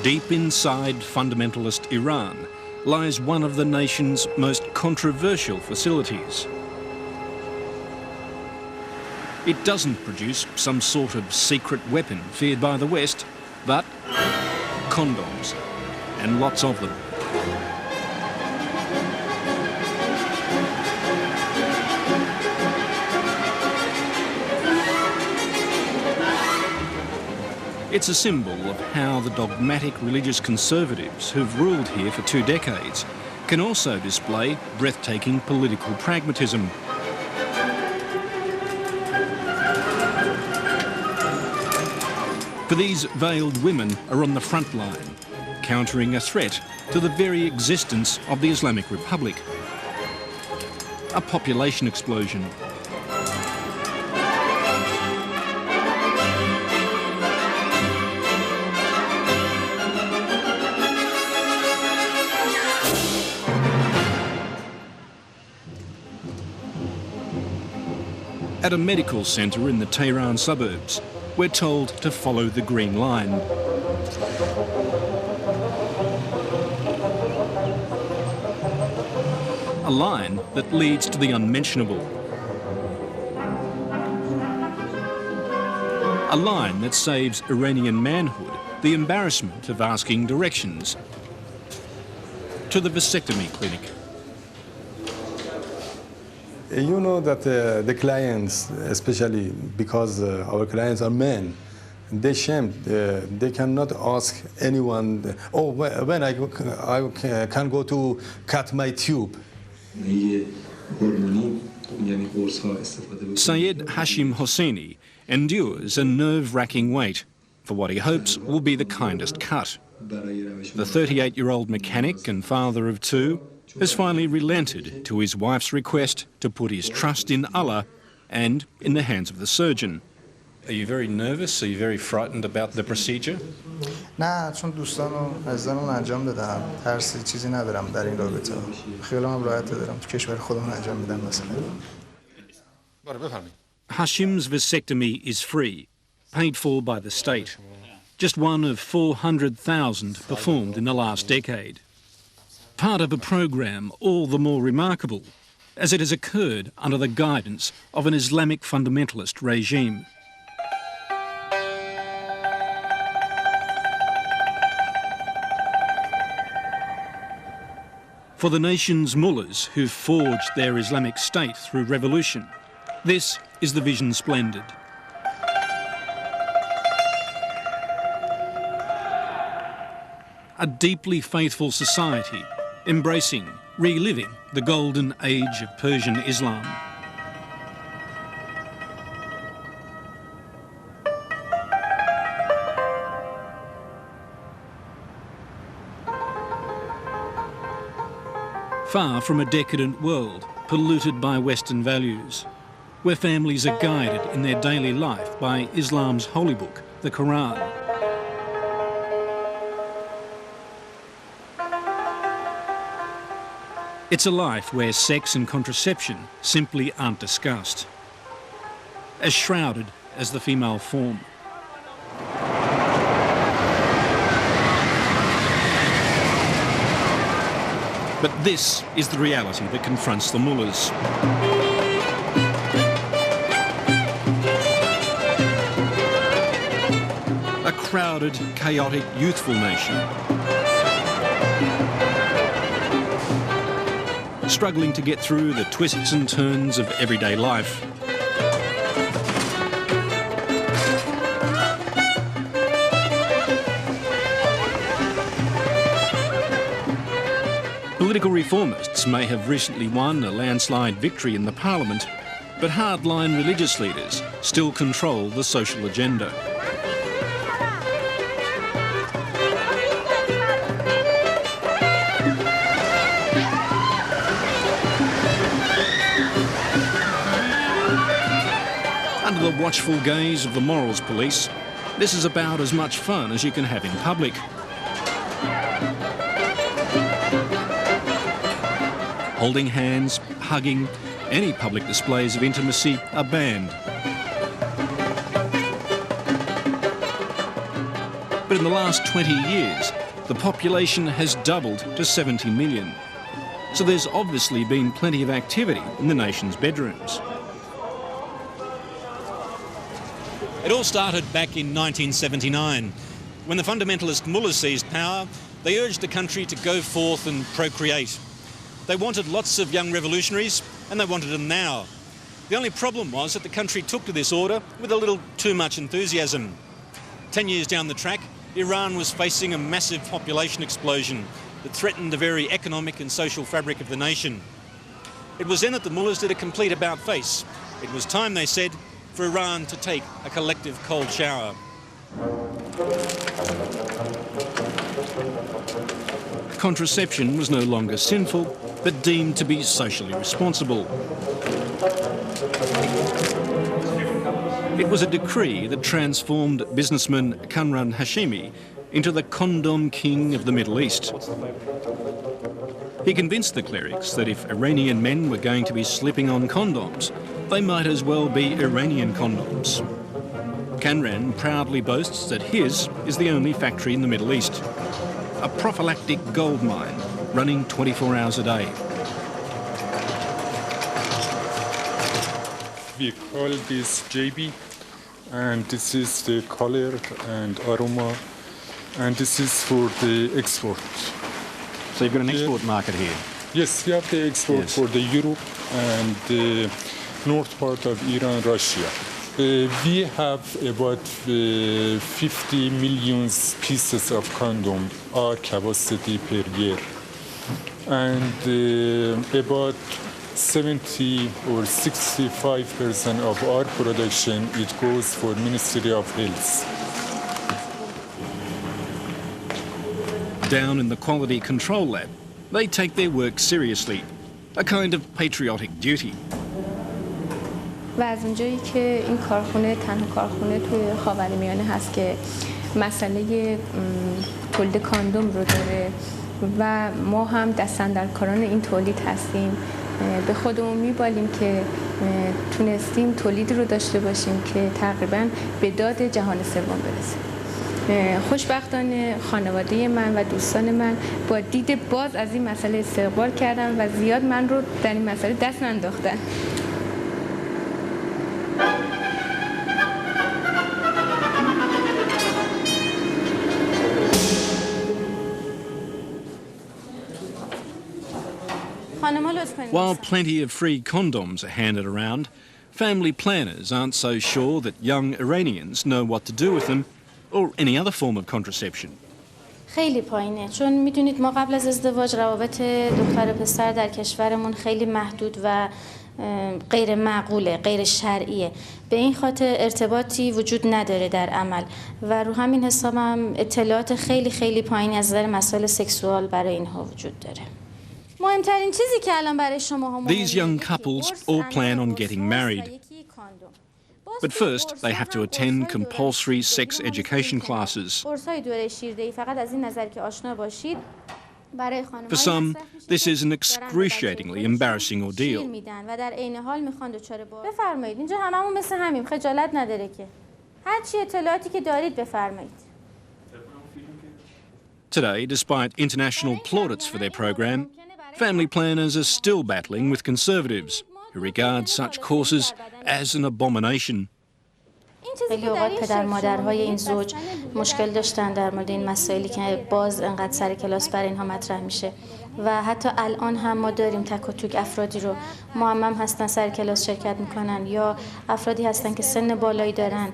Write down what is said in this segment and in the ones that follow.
Deep inside fundamentalist Iran lies one of the nation's most controversial facilities. It doesn't produce some sort of secret weapon feared by the West, but condoms, and lots of them. It's a symbol of how the dogmatic religious conservatives who've ruled here for 2 decades can also display breathtaking political pragmatism. For these veiled women are on the front line, countering a threat to the very existence of the Islamic Republic. A population explosion. At a medical centre in the Tehran suburbs, we're told to follow the green line. A line that leads to the unmentionable. A line that saves Iranian manhood the embarrassment of asking directions. To the vasectomy clinic. You know that the clients, especially because our clients are men, they shame. They cannot ask anyone, oh, when I can go to cut my tube. Sayed Hashim Hosseini endures a nerve-wracking wait for what he hopes will be the kindest cut. The 38-year-old mechanic and father of 2 has finally relented to his wife's request to put his trust in Allah and in the hands of the surgeon. Are you very nervous? Are you very frightened about the procedure? نه چون دوستانو عزیزانم انجام دادم ترسی چیزی ندارم در این رابطه خیالم راحت دارم تو کشور خودم انجام میدم مثلا Hashim's vasectomy is free, paid for by the state. Just one of 400,000 performed in the last decade. Part of a program all the more remarkable as it has occurred under the guidance of an Islamic fundamentalist regime. For the nation's mullahs who've forged their Islamic state through revolution, this is the vision splendid. A deeply faithful society, embracing, reliving the golden age of Persian Islam. Far from a decadent world, polluted by Western values, where families are guided in their daily life by Islam's holy book, the Quran. It's a life where sex and contraception simply aren't discussed, as shrouded as the female form. But this is the reality that confronts the mullahs. A crowded, chaotic, youthful nation, struggling to get through the twists and turns of everyday life. Political reformists may have recently won a landslide victory in the parliament, but hardline religious leaders still control the social agenda. Under the watchful gaze of the morals police, this is about as much fun as you can have in public. Holding hands, hugging, any public displays of intimacy are banned. But in the last 20 years, the population has doubled to 70 million. So there's obviously been plenty of activity in the nation's bedrooms. It all started back in 1979. When the fundamentalist Mullahs seized power, they urged the country to go forth and procreate. They wanted lots of young revolutionaries, and they wanted them now. The only problem was that the country took to this order with a little too much enthusiasm. 10 years down the track, Iran was facing a massive population explosion that threatened the very economic and social fabric of the nation. It was then that the Mullahs did a complete about-face. It was time, they said, for Iran to take a collective cold shower. Contraception was no longer sinful, but deemed to be socially responsible. It was a decree that transformed businessman Kamran Hashemi into the condom king of the Middle East. He convinced the clerics that if Iranian men were going to be slipping on condoms, they might as well be Iranian condoms. Kamran proudly boasts that his is the only factory in the Middle East, a prophylactic gold mine running 24 hours a day. We call this JB, and this is the color and aroma, and this is for the export. So you've got an export market here? Yes, we have the export for the Europe and the north part of Iran, Russia. We have about 50 million pieces of condom, our capacity per year. And about 70 or 65% of our production, it goes for Ministry of Health. Down in the Quality Control Lab, they take their work seriously, a kind of patriotic duty. و از اونجایی که این کارخونه تنها کارخونه توی خاورمیانه هست که مسئله تولید کاندوم رو داره و ما هم دست‌اندرکاران این تولید هستیم، به خودمون میبالیم که تونستیم تولید رو داشته باشیم که تقریباً به داد جهان سوم برسه. خوشبختانه خانواده من و دوستان من با دید باز از این مسئله استقبال کردن و زیاد من رو در این مسئله دست ننداختن. While plenty of free condoms are handed around, family planners aren't so sure that young Iranians know what to do with them or any other form of contraception. خیلی پایینه، چون میدونید ما قبل از ازدواج روابط دختر و پسر در کشورمون خیلی محدود و غیر معقوله، غیر شرعیه. به این خاطر ارتباطی وجود نداره در عمل و رو همین حساب هم اطلاعات خیلی خیلی پایینی از نظر مسائل سکسوال برای اینها وجود داره. مهمترین چیزی که الان برای شما These young couples all plan on getting married. But first, they have to attend compulsory sex education classes. For some, this is an excruciatingly embarrassing ordeal. Today, despite international plaudits for their program, family planners are still battling with conservatives who regard such courses as an abomination. خیلی اوقات پدر مادرهای این زوج مشکل داشتن در مورد این مسائلی که باز انقدر سر کلاس برای اینها مطرح میشه و حتی الان هم ما داریم تک و توک افرادی رو معمم هستن سر کلاس شرکت میکنن یا افرادی هستن که سن بالایی دارن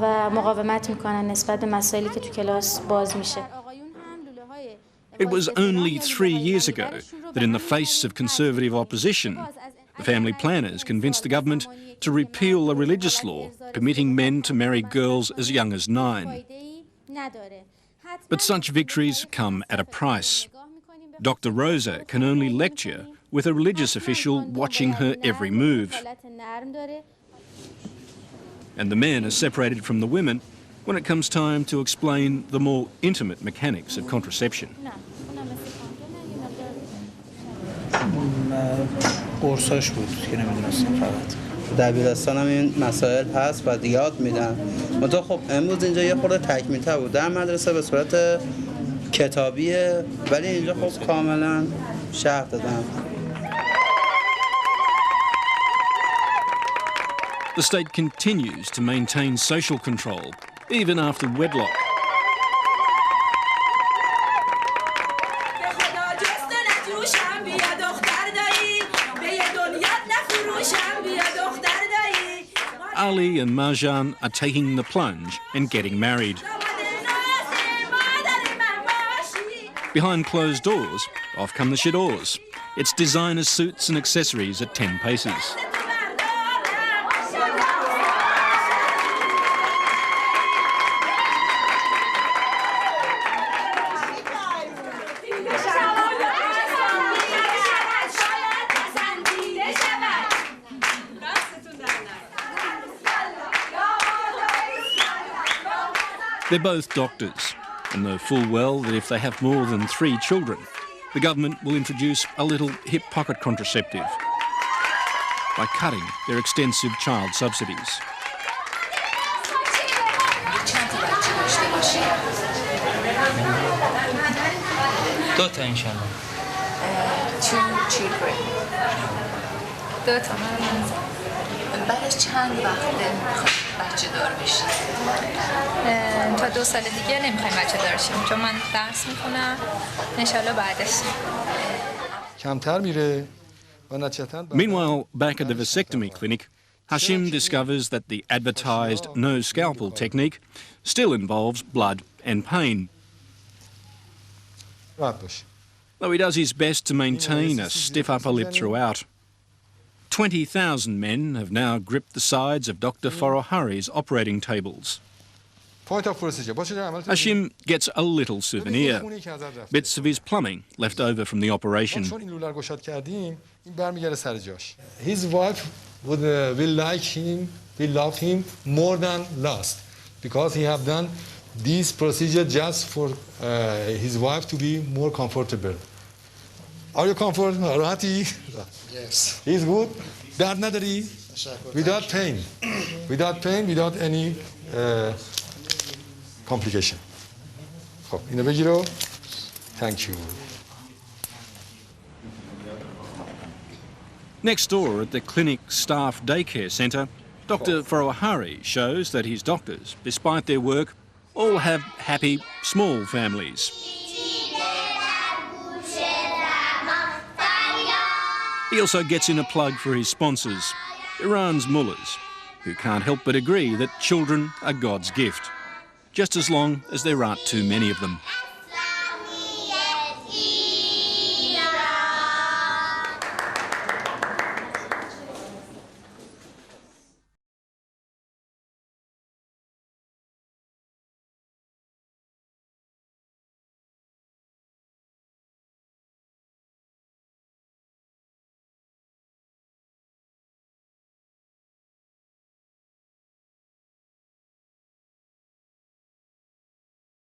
و مقاومت میکنن نسبت به مسائلی که تو کلاس باز میشه. It was only 3 years ago that in the face of conservative opposition, the family planners convinced the government to repeal a religious law permitting men to marry girls as young as 9. But such victories come at a price. Dr. Rosa can only lecture with a religious official watching her every move. And the men are separated from the women when it comes time to explain the more intimate mechanics of contraception. قرصاش بود که نمیدونستم فقط دبیرستانم این مسائل هست و یاد میدن. منتها خب امروز اینجا یه خورده تکمیل‌تر بود. در مدرسه به صورت کتابیه ولی اینجا خب کاملا شرح دادن. The state continues to maintain social control, even after wedlock. Ali and Marjan are taking the plunge and getting married. Behind closed doors, off come the shadors. It's designer suits and accessories at 10 paces. They're both doctors and know full well that if they have more than 3 children, the government will introduce a little hip pocket contraceptive by cutting their extensive child subsidies. بعدش چند وقت میخواد بچه دار بشی؟ تا 2 سال دیگه نمیخوایم بچه دار شیم چون من درس میخونم انشالله بعدش. کمتر میره. Meanwhile, back at the vasectomy clinic, Hashim discovers that the advertised no scalpel technique still involves blood and pain. Though he does his best to maintain a stiff upper lip throughout. 20,000 men have now gripped the sides of Dr. Forohari's operating tables. Hashim gets a little souvenir, bits of his plumbing left over from the operation. His wife will like him, will love him more than last, because he have done this procedure just for his wife to be more comfortable. Are you comfortable? Yes. He's good. Without pain, without any complication. Thank you. Next door at the clinic staff daycare centre, Dr. Forohari shows that his doctors, despite their work, all have happy, small families. He also gets in a plug for his sponsors, Iran's Mullahs, who can't help but agree that children are God's gift, just as long as there aren't too many of them.